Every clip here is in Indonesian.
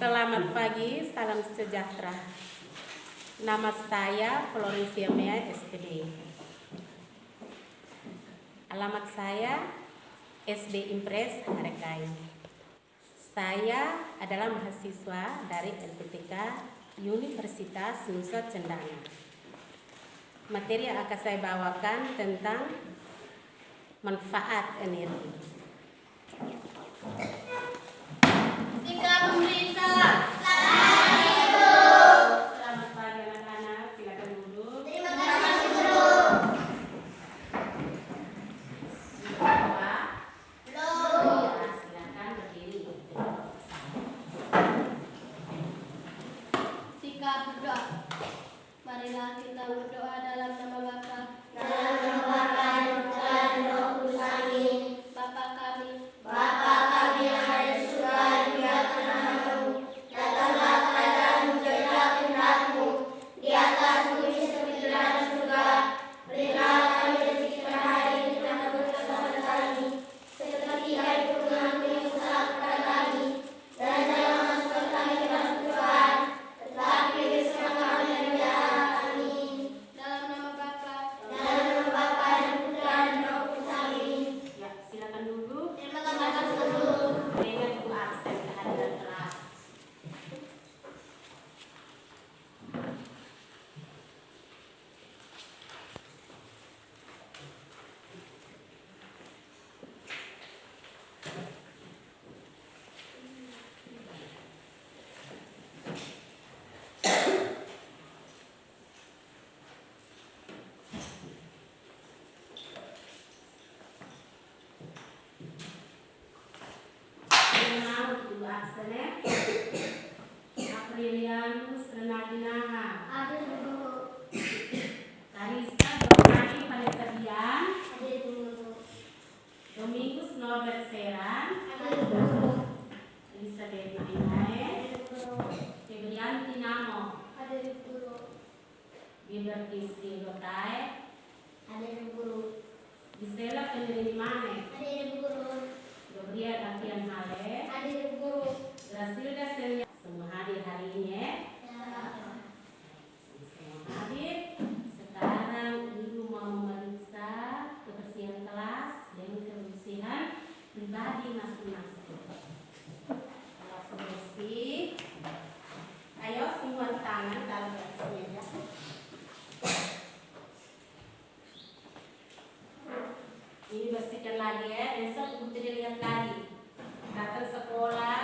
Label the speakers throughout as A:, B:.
A: Selamat pagi, salam sejahtera. Nama saya Florencia Mea SPD. Alamat saya SD Impres Harekai. Saya adalah mahasiswa dari LPTK Universitas Nusa Cendana. Materi yang akan saya bawakan tentang manfaat energi.
B: Ketika pemerintah
A: Selamat pagi anak-anak, silakan duduk.
B: terima kasih guru.
A: Ya, silakan berdiri.
B: Sikap berdoa. Marilah kita berdoa dalam nama Bapa,
C: Dalam nama Bapa dan Putra dan Roh Kudus. Amin.
B: Bapa kami.
C: Bapa kami yang ada di surga, dimuliakan namamu. Datanglah kerajaanmu, jadilah kehendakmu di atas bumi seperti di dalam surga. Berilah kami rezeki pada hari ini dan ampunilah dosa kami, seperti kami pun mengampuni dosa kepada kami. Dan jangan masukkan kami ke dalam cobaan, tetapi bebaskanlah kami dari jahat. Amin.
B: Dalam nama Bapa.
C: Dalam nama Bapa dan Putra dan Roh Kudus. Amin.
A: Ya, silakan duduk.
B: Terima kasih guru.
A: Dengan ibu absen kehadiran kelas. Nama ibu absen Aprilianus Renardinaha.
B: Hadir guru.
A: Karissa Dornani Palestadian.
B: Hadir guru.
A: Domingus Norbert Seran.
B: Hadir guru.
A: Elizabeth Mainae.
B: Hadir guru.
A: Febrianti Namo.
B: Hadir guru.
A: Libertis Gotae.
B: Hadir guru.
A: Gisela Pendelimane.
B: Hadir guru.
A: Gabriel Afian Hale.
B: Hadir guru.
A: Grasilda Celia. Semua hadir hari ini ya. Semua hadir. Sekarang Ibu mau memeriksa kebersihan kelas dan kebersihan pribadi masing-masing. Kalau sudah bersih, ayo semua tangan kalau bersih ya. Ini bersihkan lagi ya. Besok Putri lihat lagi. Datang sekolah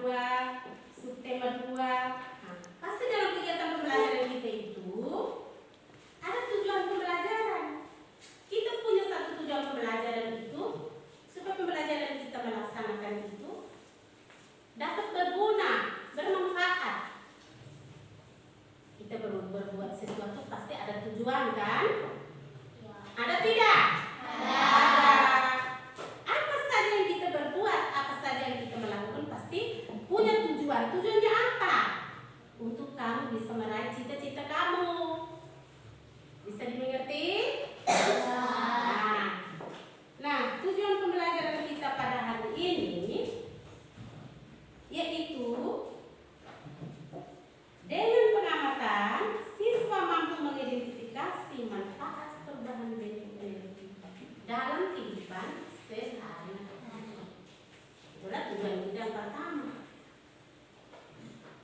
A: 2, subtema 2. Nah, pasti dalam kegiatan pembelajaran kita itu ada tujuan pembelajaran. Kita punya satu tujuan pembelajaran itu supaya pembelajaran kita melaksanakan itu dapat berguna, bermanfaat. Kita berbuat sesuatu pasti ada tujuan kan? Ada tidak? Ada. Apa saja yang kita berbuat, apa saja yang kita melakukan pasti punya tujuan. Tujuannya apa? Untuk kamu bisa meraih cita-cita kamu. Bisa dimengerti? Nah, tujuan pembelajaran kita pada hari ini yaitu dengan pengamatan siswa mampu mengidentifikasi manfaat perubahan bentuk energi dalam kehidupan sehari-hari. Itulah tujuan kita yang pertama.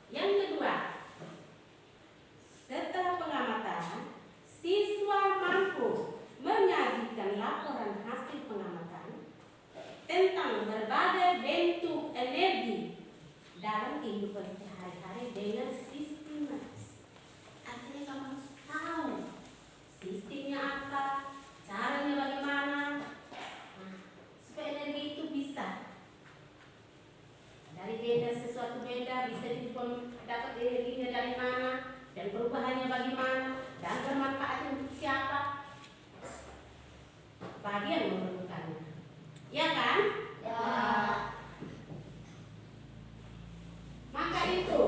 A: Yang kedua, setelah pengamatan, siswa mampu menyajikan laporan hasil pengamatan tentang berbagai bentuk energi dalam kehidupan sehari-hari dengan sistematis. Artinya kamu harus tahu sistemnya apa, caranya bagaimana, supaya energi itu bisa dari beda sesuatu beda bisa dapat energinya dari mana dan perubahannya bagaimana dan bermanfaatnya untuk siapa, bagi yang memerlukannya. Ya kan?
C: Ya.
A: Maka itu,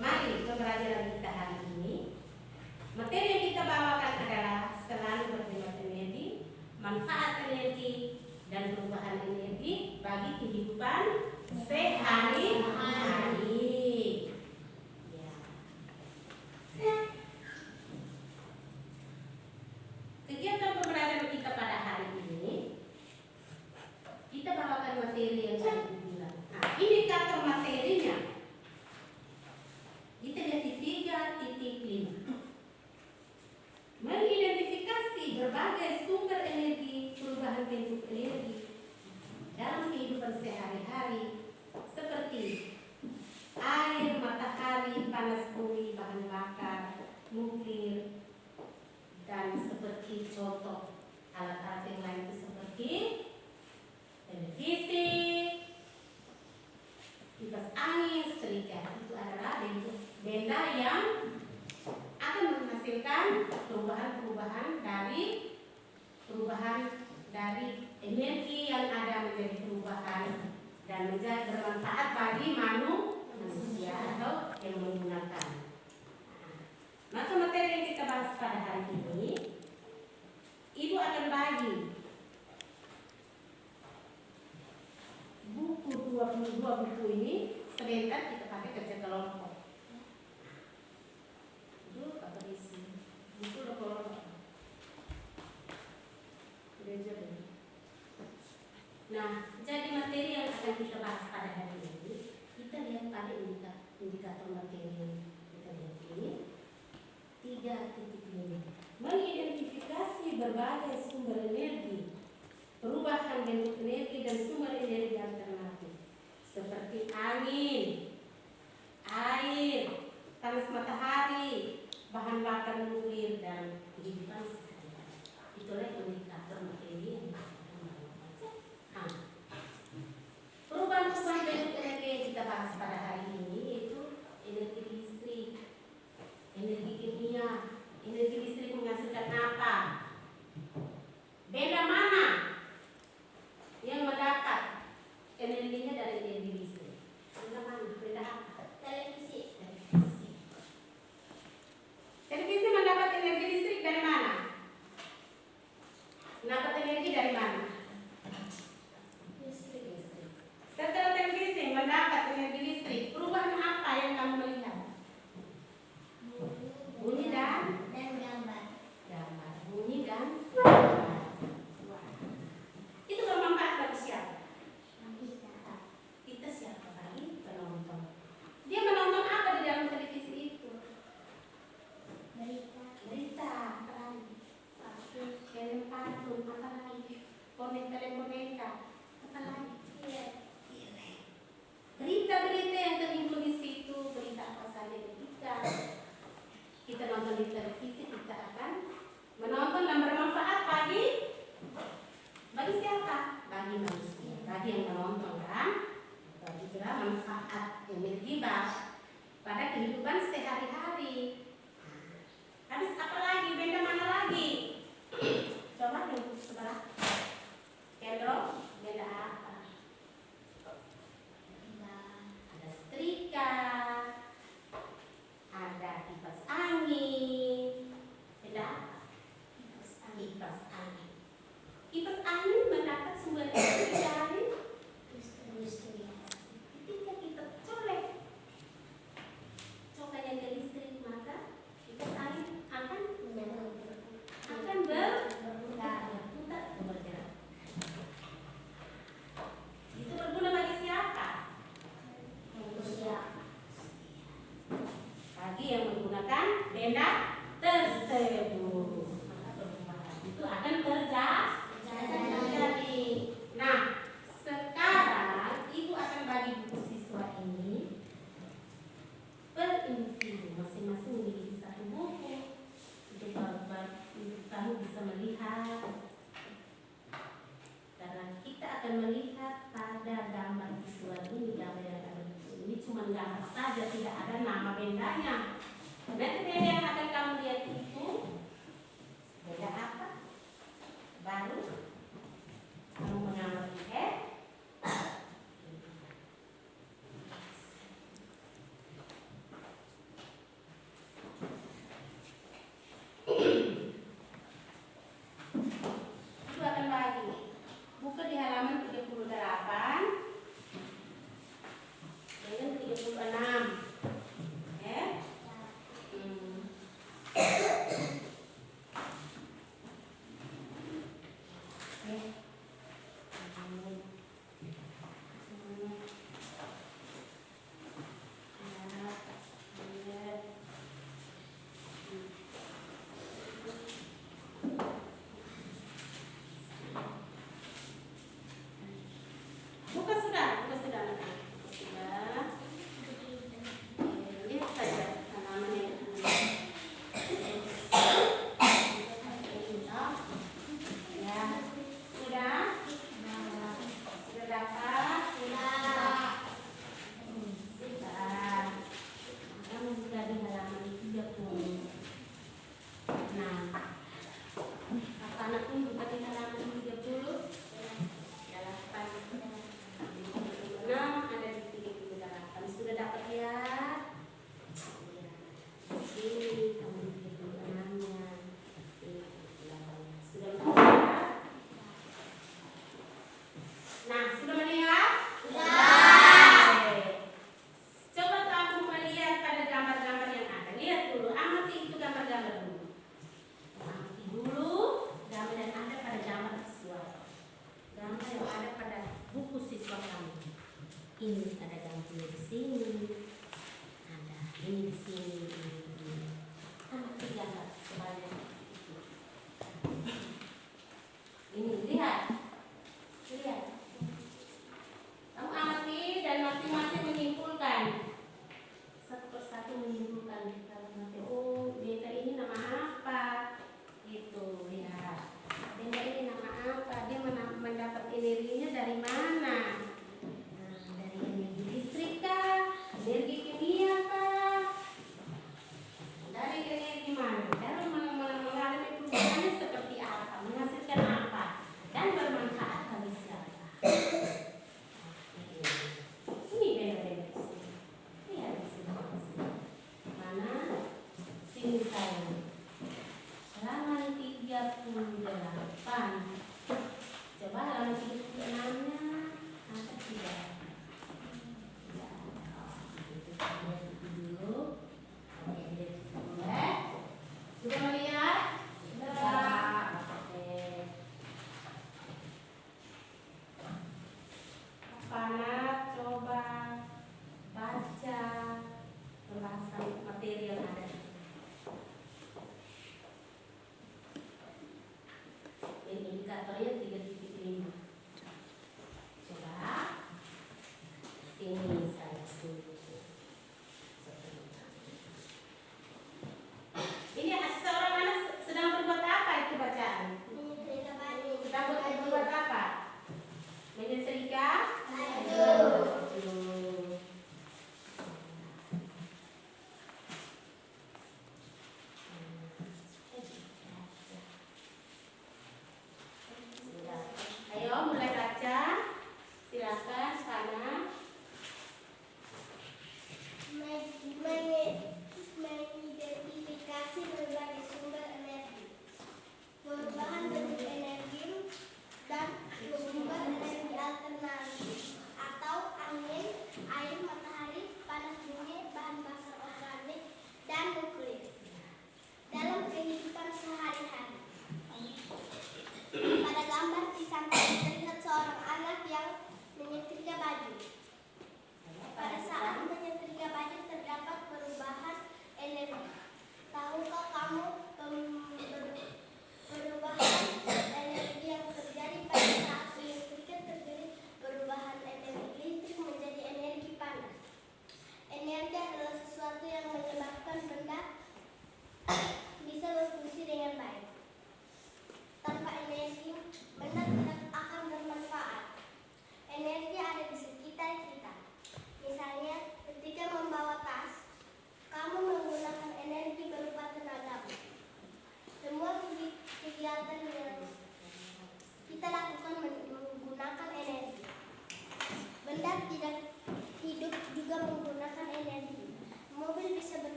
A: mari pembelajaran kita hari ini, materi yang kita bawakan adalah selalu berhemat energi, manfaat energi, dan perubahan energi bagi kehidupan sehari-hari. Ya. Kegiatan pembelajaran kita pada hari ini, kita bawakan materi yang saya bilang. Nah, indikator materinya kita lihat di 3.5. Mengidentifikasi berbagai sumber energi, perubahan bentuk energi dalam kehidupan sehari-hari seperti air, matahari, panas bumi, bahan bakar, nuklir, dan seperti contoh alat-alat yang lain itu seperti televisi, kipas angin, setrika. Itu adalah benda yang akan menghasilkan perubahan dari energi yang ada menjadi perubahan dan menjadi bermanfaat bagi manusia atau yang menggunakan. Maka materi yang kita bahas pada hari ini, Ibu akan bagi buku 22 buku ini sebentar kita pakai kerja kelompok. Itu apa isi? Buku kelompok. Nah, jadi materi yang akan kita bahas pada hari ini, kita lihat pada indikator materi yang kita lihat ini 3.5. Mengidentifikasi berbagai sumber energi, perubahan bentuk energi dan sumber energi alternatif seperti angin, air, panas matahari, bahan bakar nuklir dan kehidupan sekitar. Itulah indikator materi yang perubahan bentuk energi yang kita bahas pada hari ini yaitu energi listrik, energi kimia. Energi listrik menghasilkan apa? Benda mana yang mendapat energinya dari energi listrik? Benda mana? manfaat bergibah pada kehidupan sehari-hari. Habis apa lagi? Benda mana lagi? Coba nih sebelah. Kendro, benda apa? Ada setrika, ada kipas angin. Benda apa? Kipas angin. Kipas angin mendapat sumber energi dari listrik. Ketika kita coloknya ke listrik, maka kipas angin akan bergerak. Itu berguna bagi siapa? Bagi yang menggunakan benda tersebut. Maka perubahan itu akan terjadi. Nah, sekarang ibu akan bagi buku siswa ini per individu, masing-masing memiliki satu buku. Untuk kamu bisa melihat, karena kita akan melihat pada gambar visual ini, gambar yang ada di buku ini cuma gambar saja, tidak ada nama bendanya. Nanti benda yang akan kamu lihat itu benda apa? Baru kamu mengamati Ibu akan bagi buka di halaman 38 dengan 36.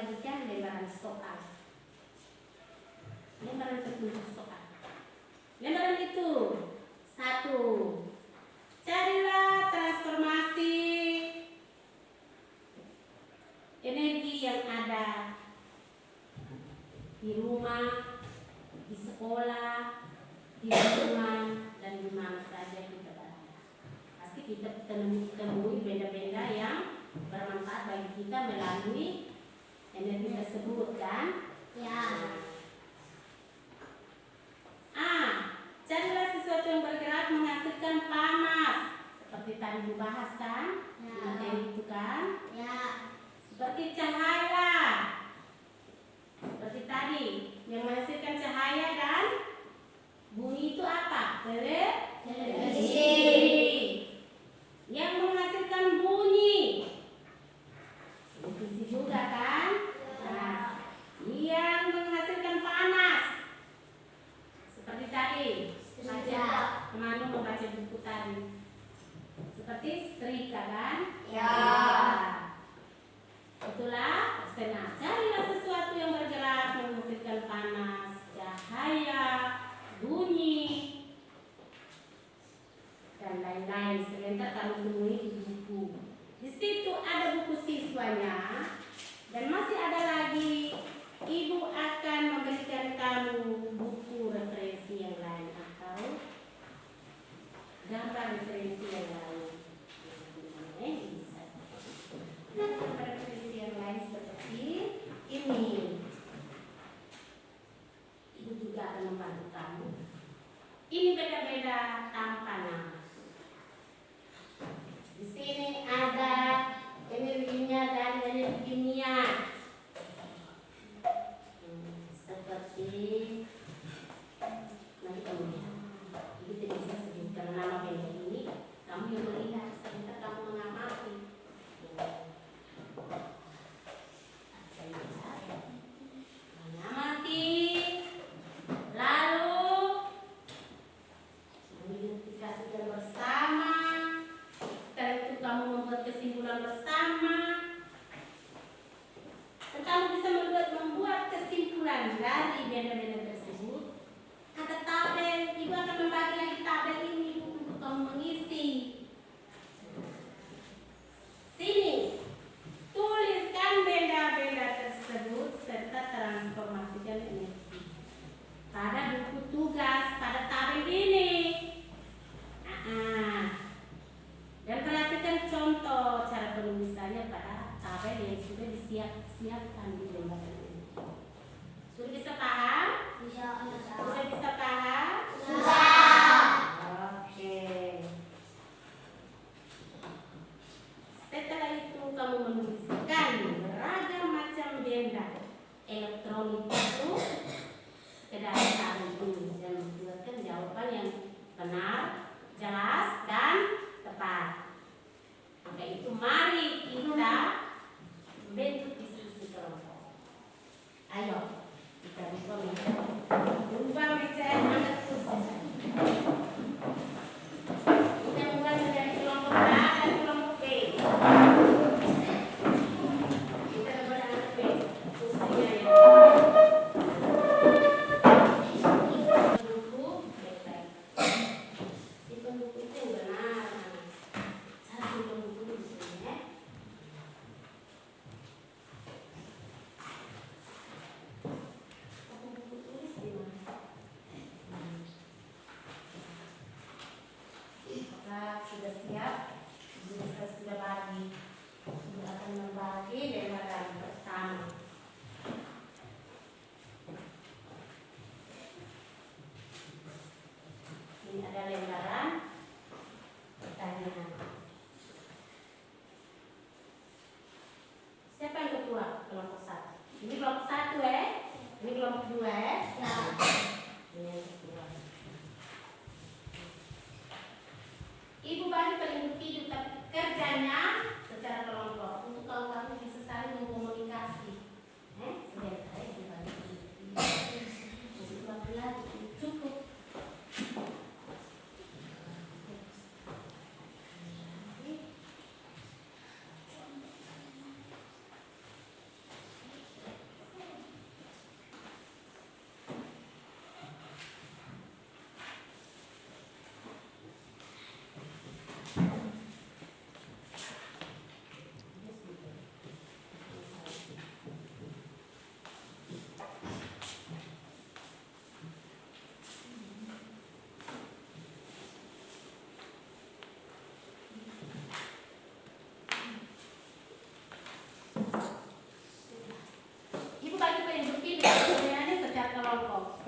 A: membagikan lembaran soal. Lembaran petunjuk soal. Lembaran itu 1. Carilah transformasi energi yang ada di rumah, di sekolah, di lingkungan, dan di mana saja kita berada. Pasti kita temui benda-benda yang bermanfaat bagi kita melalui energi tersebut, kan?
C: Ya.
A: Carilah sesuatu yang bergerak menghasilkan panas, seperti tadi dibahas, kan?
C: Ya.
A: Materi itu, kan?
C: Ya.
A: Seperti cahaya, seperti tadi yang menghasilkan cahaya dan bunyi itu apa? Televisi. Yang menghasilkan bunyi, televisi juga, kan? Nah, yang menghasilkan panas, seperti tadi Manu membaca buku tadi, seperti setrika, kan?
C: Ya.
A: Itulah Sena. Carilah sesuatu yang bergerak menghasilkan panas, cahaya, bunyi, dan lain-lain. Sebentar kamu temui di buku. Di situ ada buku siswanya, dan masih ada lagi. Ibu akan memberikan kamu buku referensi yang lain atau gambar referensi yang lain. Referensi yang lain seperti ini. Ibu juga akan membantu kamu. Ini beda-beda tanpa nama. Di sini ada energinya dan energi kimia. Seperti nanti kamu lihat. Ibu tidak bisa sebutkan nama benda ini. Kamu yang melihat, sebentar kamu mengamati. Mengamati, lalu mengidentifikasikan bersama. Setelah itu kamu membuat kesimpulan bersama. Dan kamu bisa membuat kesimpulan dari benda-benda tersebut. Ada tabel, ibu akan membagi lagi tabel ini untuk kamu mengisi. Sini, tuliskan benda-benda tersebut serta transformasikan energi pada buku tugas pada tabel ini. Dan perhatikan contoh cara penulisannya pada tabel yang sudah disiapkan di lembaran ini. Sudah bisa paham? Sudah bisa paham?
C: Sudah.
A: Oke. Setelah itu kamu menuliskan beragam macam benda elektronik itu ke dalam tabel ini dan membuatkan jawaban yang benar, jelas, dan tepat. Maka itu mari kita bentuk diskusi kelompok. Ayo kita berubah meja yang ada kursi. Kita mulai dari kelompok A dan kelompok B. Kita berangkat B. Kursinya ya. Buku baik-baik. Simpan buku itu yang benar. Cara simpan buku di sini ya. Buku tulis di mana? Apakah sudah siap? Sudah bagi. Sudah akan membagi lembaran pertama. Ini ada lembaran pertanyaan. Siapa yang ketua kelompok 1? Ini kelompok 1 ya? Ini kelompok 2 ya?
C: Ya.
A: Ini yang ketua. Ibu bagi per individu, tapi kerjanya secara kelompok untuk kamu bisa saling berkomunikasi. Sebentar ya, ibu bagi per individu. Jadi laki-laki cukup.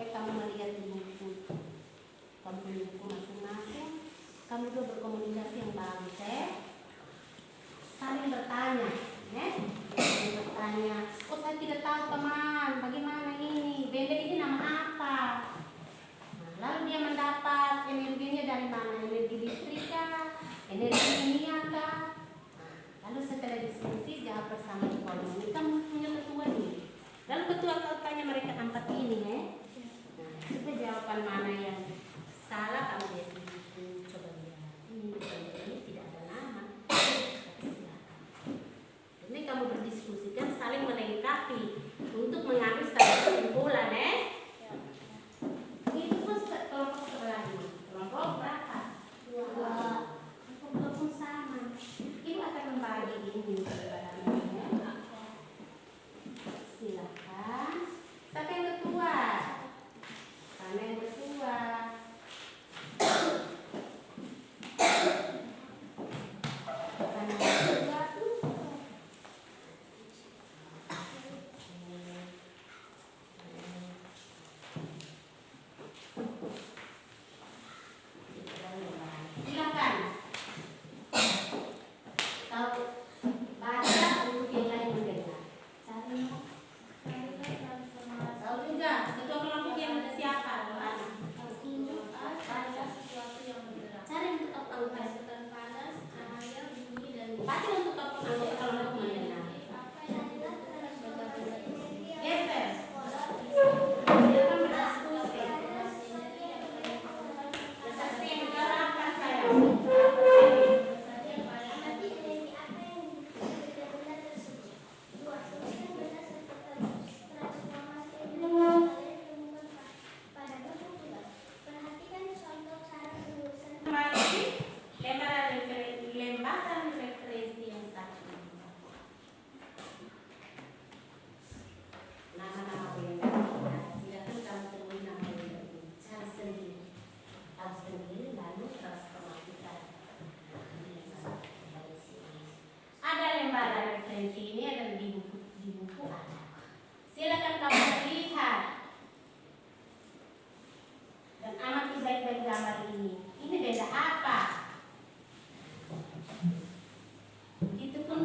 A: sampai kamu melihat di buku. Kamu punya buku masing-masing. Kamu juga berkomunikasi yang bagus, saling bertanya, saling bertanya. Oh, saya tidak tahu teman, bagaimana ini? Benda ini nama apa? Nah, lalu dia mendapat energinya dari mana? Energi listrik kah? Energi kimia kah? Nah, lalu setelah diskusi jawab bersama di forum ini. Kamu punya ketua nih. Lalu ketua tanya mereka tempat ini, Nah, itu jawaban mana yang salah kamu lihat di buku. Coba lihat. Ini tidak ada nama. Ini kamu berdiskusikan saling melengkapi untuk mengambil satu kesimpulan, Itu pun kelompok sebelah ini. Kelompok berapa? 2. Kelompok pun sama. Ibu akan membagi ini kepada silakan. Siapa yang ketua? Karena yang ketua. Karena yang ketua tuh. Silakan. Tahu baca untuk yang lain mendengar. Tahu juga ketua kelompok yang siapa? Cari untuk anggota pasti untuk anggota kelompok mendengar. Geser. Silakan berdiskusi. Seperti yang diharapkan saya. Lembaran referensi yang satu. Nama-nama benda. Silakan kamu temui nama benda ini. Cari sendiri. Tahu sendiri lalu transformasikan. Ada lembaran referensi ini ada di buku ada. Silakan kamu lihat dan amati baik-baik gambar ini. Ini benda apa? Itu pun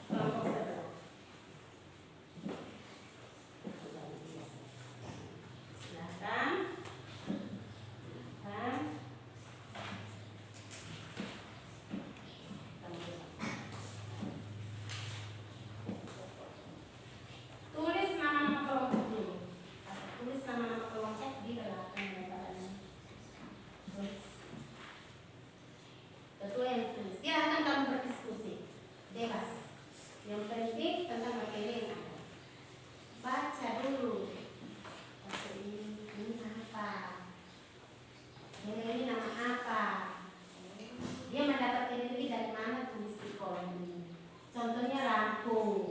A: kelompok sebelah. Silakan. Tulis nama-nama kelompok dulu. Tulis nama-nama kelompok di belakang lembaran. Tulis. Ketua yang tulis. Silakan kamu berdiskusi. Bebas. Yang penting tentang materi yang ada. Baca dulu. Baca ini apa? Ini nama apa? Dia mendapat energi dari mana? Tulis di kolom ini. Contohnya lampu.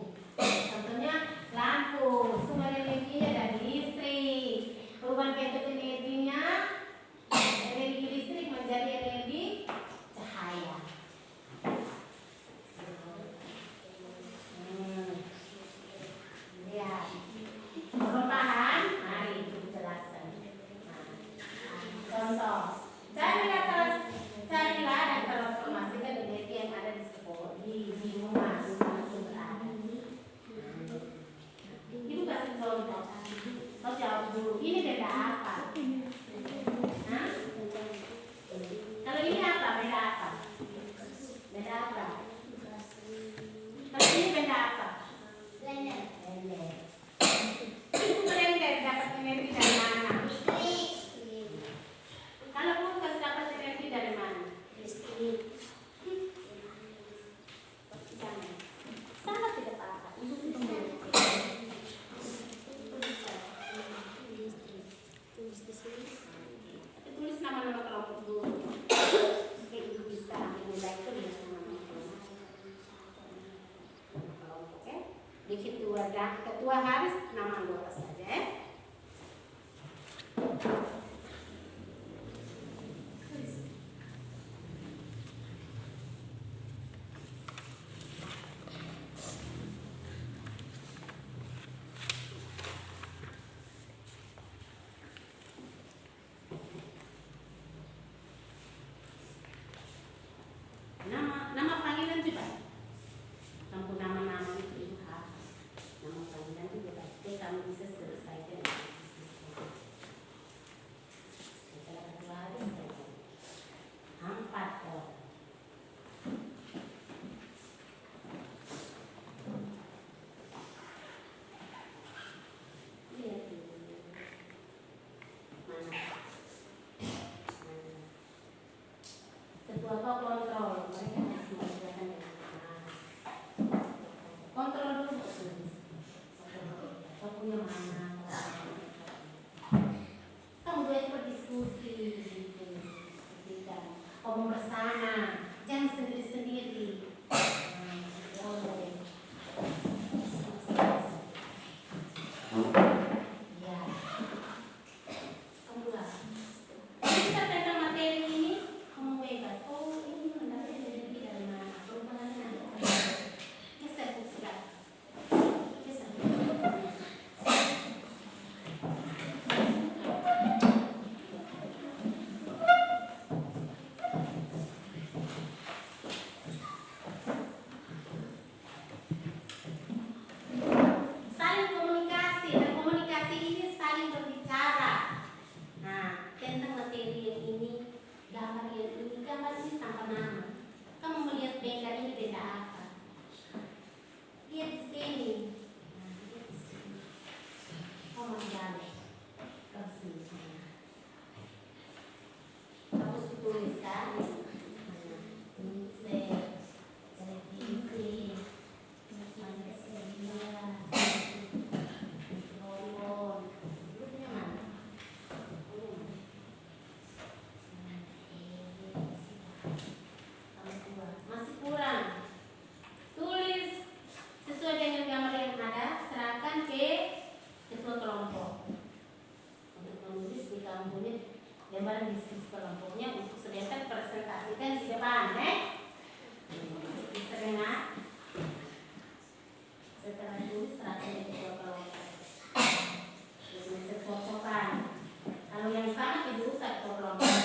A: Sumber energinya dari listrik. Perubahan bentuk energinya, energi listrik menjadi energi cahaya. Lihat. Belum paham? Mari itu jelaskan. Contoh. Carilah dan transformasikan energi yang ada di sekolah, di rumah sumber ada. Ibu kasih contoh. Kau jawab dulu. Ini beda apa? Hah? Kalau ini apa? Beda apa? Beda apa? Kalau ini beda apa? Blender. Blender dapat energi dari mana? Listrik. Kalau kulkas dapat energi dari mana? Listrik. Jangan. Sama tidak apa-apa. Ibu tulis nama-nama kelompok dulu. Supaya ibu bisa menilai itu dengan nama-nama kelompok, Di ketua harus nama anggota saja, kamu bisa selesaikan. Setelah keluar, empat orang. Lihat dulu. Mana? Ketua kau kontrol, mereka harus mengerjakan dengan benar. Kontrol dulu tulis. Kau punya mana? Kamu boleh berdiskusi, diskusikan. Kau bersama, jangan sendiri-sendiri. Boleh. Ya. Kamu lah. Kita tentang materi ini, kamu bebas. Oh, ini mendapat energi dari mana? Perubahannya ada. Geser bukan. Geser. Saling komunikasi, dan komunikasi ini saling berbicara. Nah, tentang materi yang ini, gambar ini tanpa nama. Kamu melihat benda ini benda apa? Lihat di sini. Nah, lihat di sini. Kamu jalan ke sini. Kamu tuliskan. Ini televisi. Masih kurang. Tulis sesuai dengan gambar yang ada, serahkan ke ketua kelompok untuk menulis di kampungnya gambaran diskusi kelompoknya untuk sedangkan presentasikan di depan, bisa dengar. Setelah tulis serahkan ke ketua kelompok. Jadi cocokkan. Kalau yang sama itu usah ketua kelompok.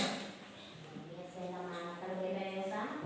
A: Lihat saya nama kalau beda yang sama.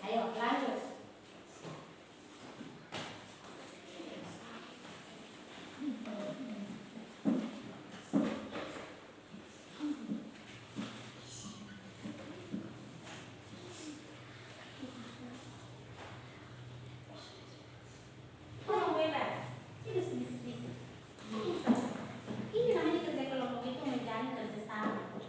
A: Ayo lanjut. Kamu bebas. Ini sedikit-sedikit. Ini namanya kerja kelompok itu menjalin kerjasama.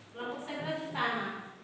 A: Kelompok sebelah itu sama.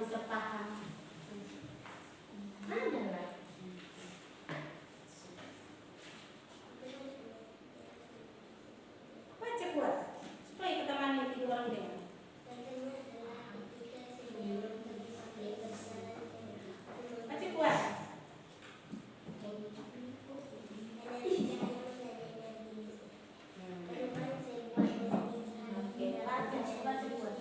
A: bisa paham. Ada lah. Baca kuat supaya kita mandi tiga orang dengan. Baca kuat. Oke, baca kuat.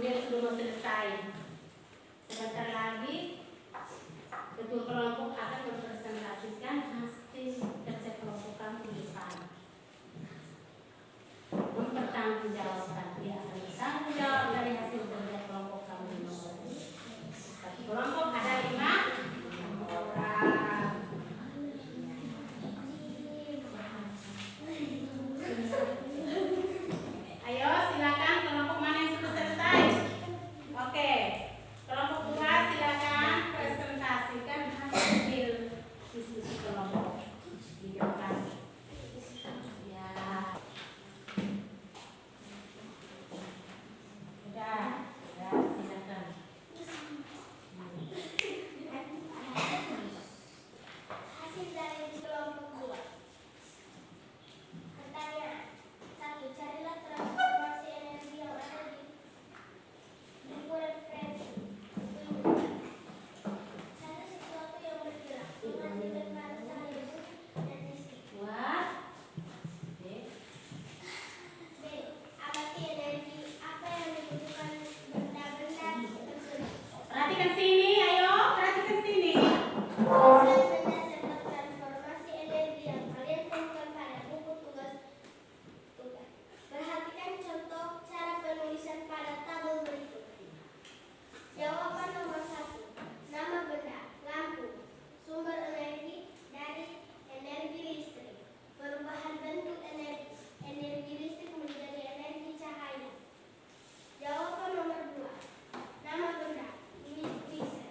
A: kemudian sudah mau selesai. Sebentar lagi ketua kelompok akan mempresentasikan hasil kerja kelompok kamu di depan. Mempertanggungjawabkan, dia akan bertanggung jawab dari hasil kerja kelompok kamu di nomor. Satu kelompok ada 5 orang. Ayo silakan kelompok mana yang sudah selesai. Oke, kelompok 2 silakan presentasikan hasil diskusi kelompok di depan. Ya. Sudah, silakan.
C: Hasil dari kelompok 2. Pertanyaan 1. Carilah transformasi energi yang ada di buku referensi. Tunjukkan. 1. Sesuatu yang bergerak menghasilkan panas cahaya dan listrik.
A: Buat. Oke.
C: B. Amati energi apa yang dibutuhkan benda-benda tersebut.
A: Perhatikan sini, ayo, perhatikan sini.
C: Desain benda serta transformasi energi yang kalian temukan pada buku tugas. Perhatikan contoh cara penulisan pada tabel berikut. Jawaban nomor 1. Nama benda, lampu. Sumber energi dari energi listrik. Perubahan bentuk energi listrik menjadi energi cahaya. Jawaban nomor 2. Nama benda, limit fixer.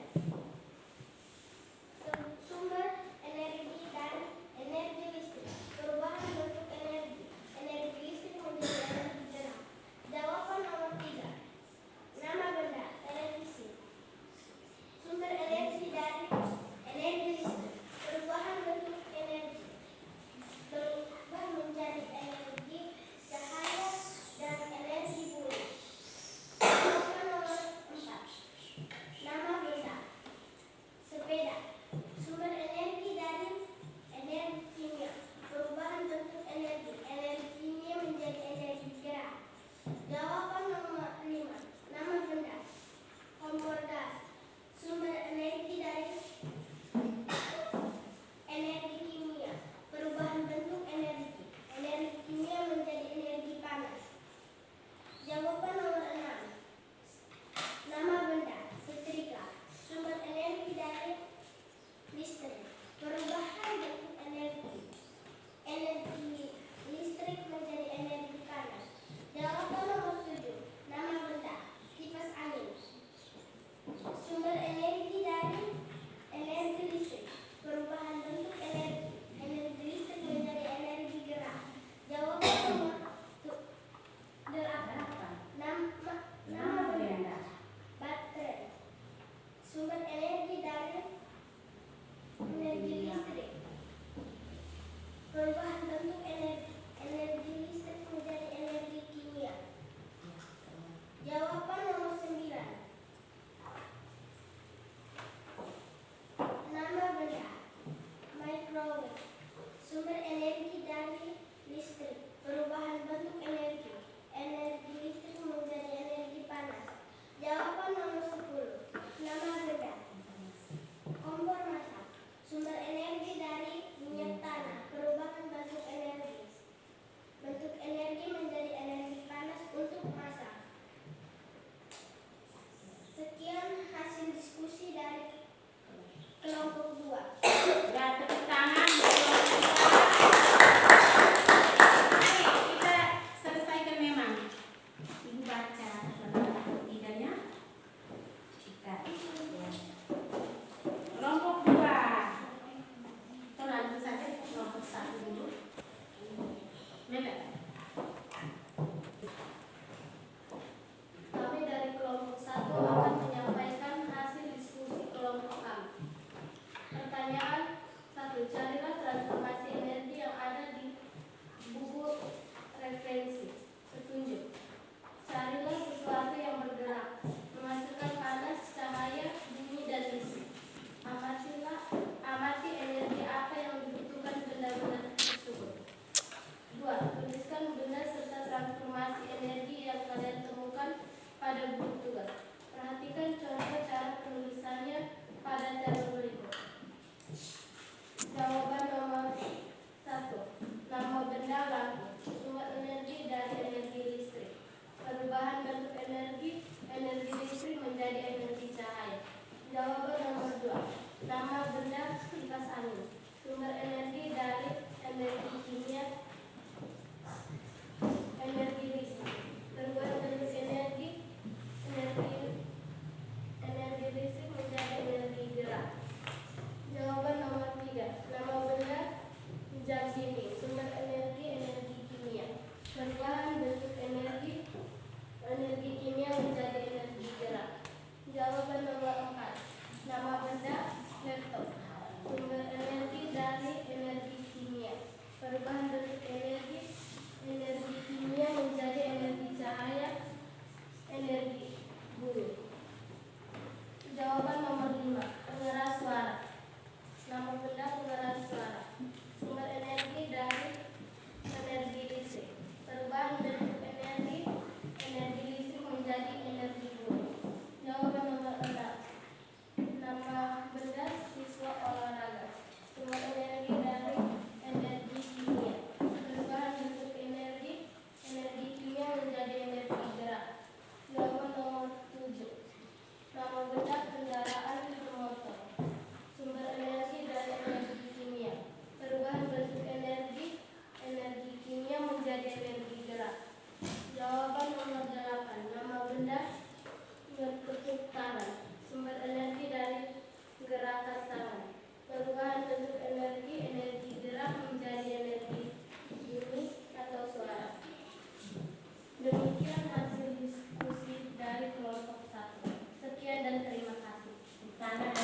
A: tangan.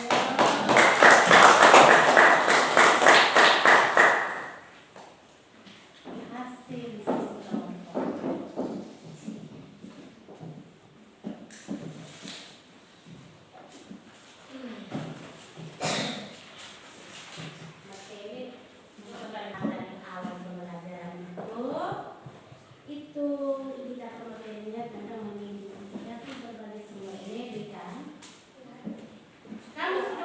A: Berhasil diskusi kelompok. Materi dari awal pembelajaran itu indikator materinya tentang mengidentifikasi berbagai sumber energi kan. Kamu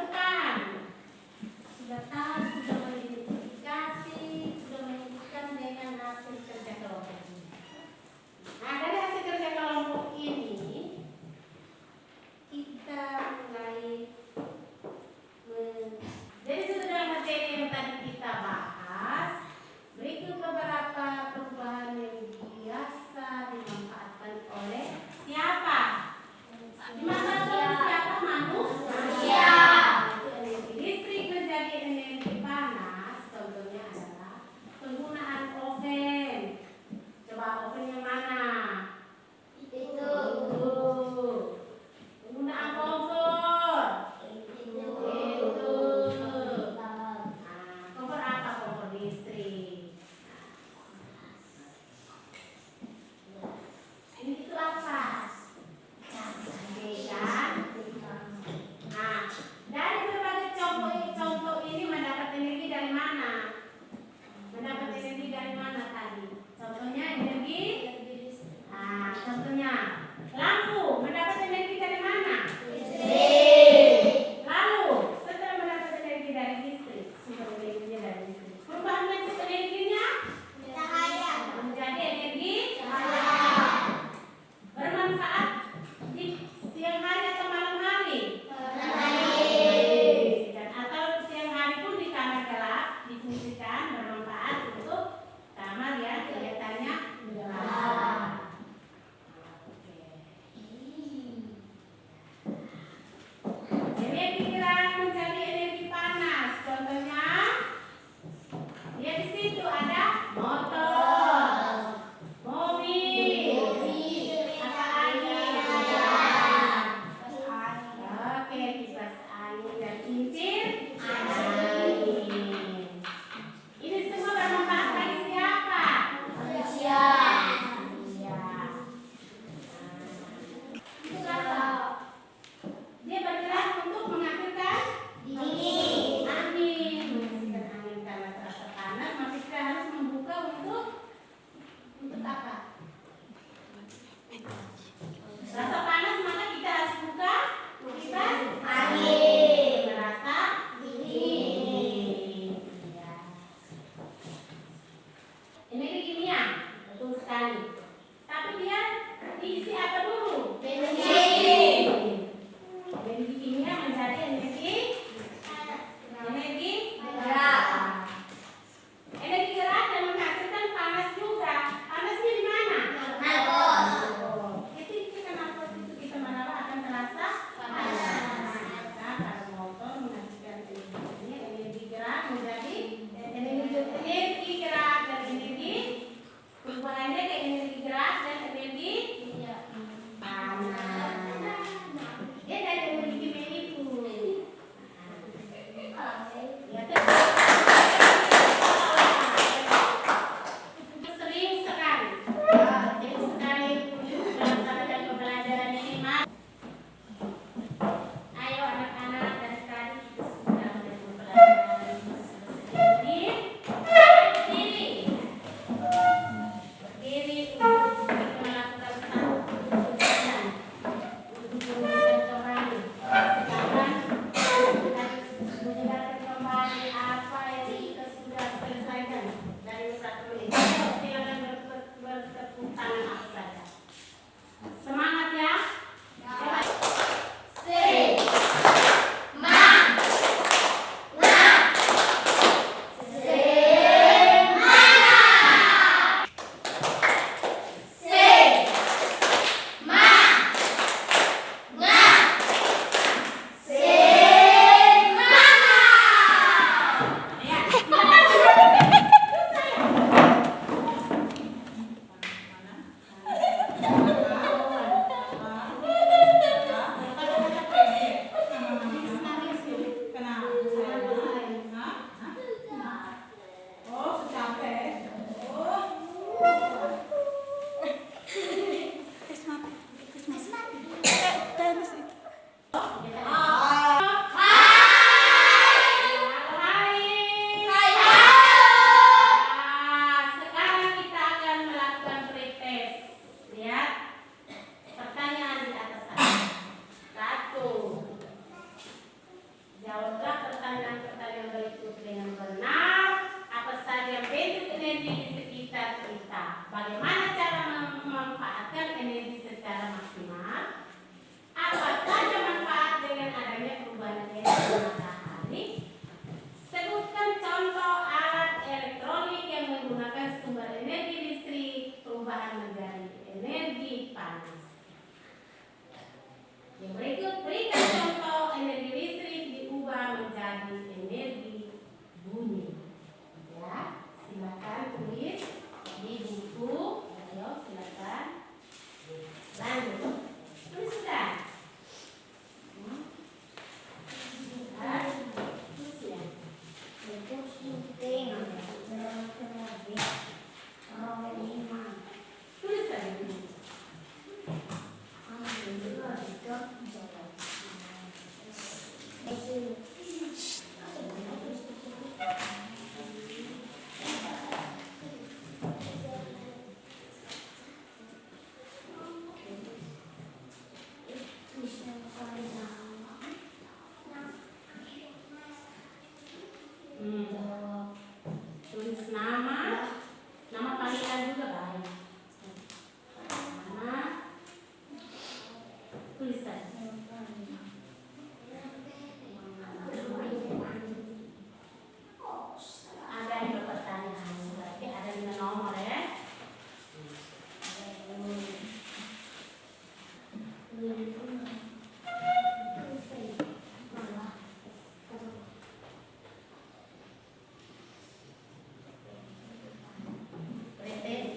A: Yang berikut, berikan contoh energi listrik diubah menjadi energi bunyi. Ya, silakan tulis di buku. Ayo, silakan. Lanjut. Tulis sudah. Tulis ya. Tulis saja dulu. Tulis nama panggilan juga baik. Nama, tulis saja. Ada yang berpertanyaan, berarti ada 5 nomor ya.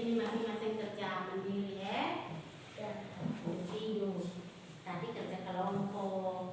A: Ini masing-masing kerja mandiri ya. Individu. Tadi kerja kelompok.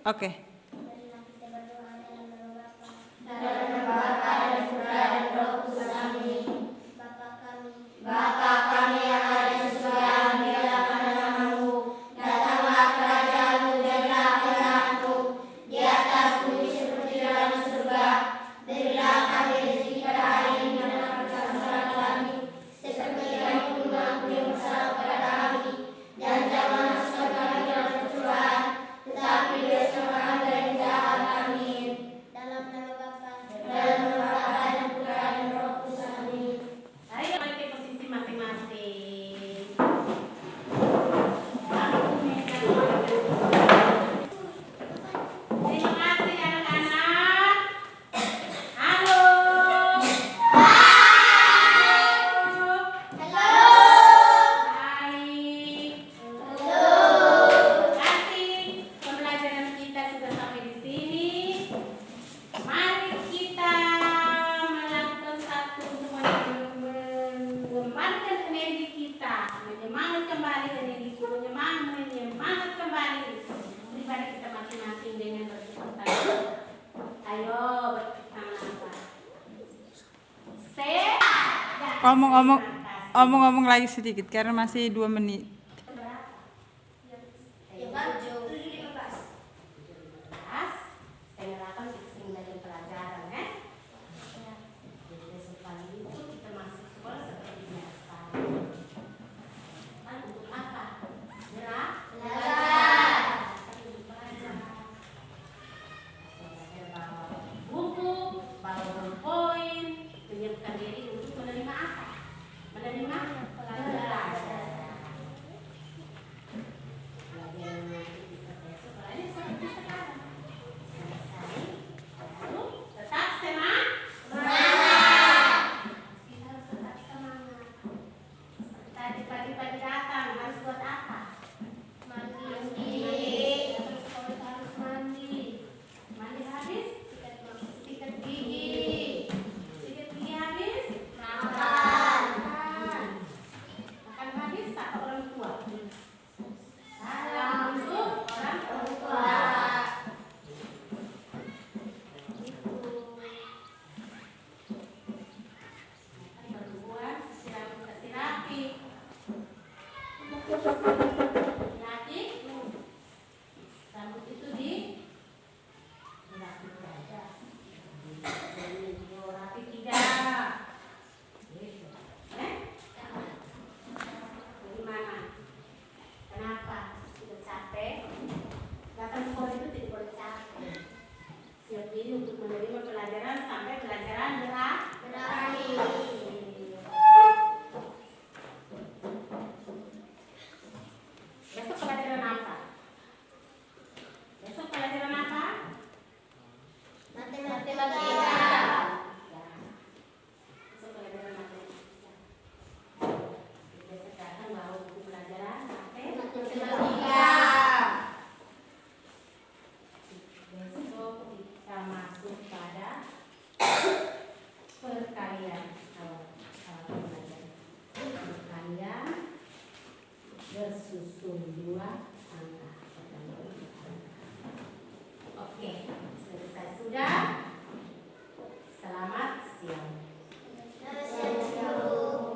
D: Oke.
C: Marilah kita berdoa dalam nama Bapa. Dalam nama Bapa dan Putra dan Roh Kudus. Amin. Bapa kami yang ada di surga, dimuliakan namamu. Datanglah kerajaanmu, jadilah kehendakmu di atas bumi seperti dalam surga. Berilah kami rezeki pada hari ini dan ampunilah kesalahan kami, seperti kami pun mengampuni yang bersalah kepada kami. Dan jangan masukkan kami dalam percobaan, tetapi bebaskanlah kami dari yang jahat. Amin. Dalam nama Bapa dan Putra dan Roh Kudus. Amin.
A: Ayo balik ke posisi masing-masing. Terima kasih anak-anak. Halo. Baik. Terima kasih. Pembelajaran kita sudah sampai di sini. Mari kita melakukan satu untuk mengembalikan energi kita, menyemangat kembali energi kita, menyemangat kembali pribadi kita masing-masing dengan bertepuk tangan. Ayo bertepuk tangan.
D: Omong-omong lagi sedikit karena masih 2 menit.
C: Ya, Pak. 7:15.
A: Setengah 8 kita sering belajar pelajaran kan? Jadi besok pagi itu kita masuk sekolah seperti biasa. Kan untuk apa? Gerak?
C: Belajar.
A: Untuk belajar. Belajar bawa buku, bawa ballpoint, menyiapkan diri untuk menerima apa? Menerima pelajaran. Pelajaran nanti kita besok belajar seperti sekarang. Selesai, lalu tetap semangat. Kita harus tetap semangat. Seperti tadi pagi-pagi datang harus buat apa? Mandi. Terus sekolah harus mandi. Mandi habis sikat gigi. Sikat gigi habis makan. Makan habis sapa orang tua. Salam untuk orang tua. Berbuat kasih rapi. Rapi. Rambut itu rapi saja. Rapi tidak. Bagaimana? Kenapa? Tidak capek? Datang sekolah itu tidak boleh capek. Siap diri untuk menerima pelajaran sampai pelajaran berakhir. Besok pelajaran apa? Besok pelajaran apa?
C: Matematika.
A: Ya. Besok pelajaran matematika. Besok datang bawa buku pelajaran
C: Matematika.
A: Besok kita masuk pada perkalian. Perkalian bersusun 2 angka.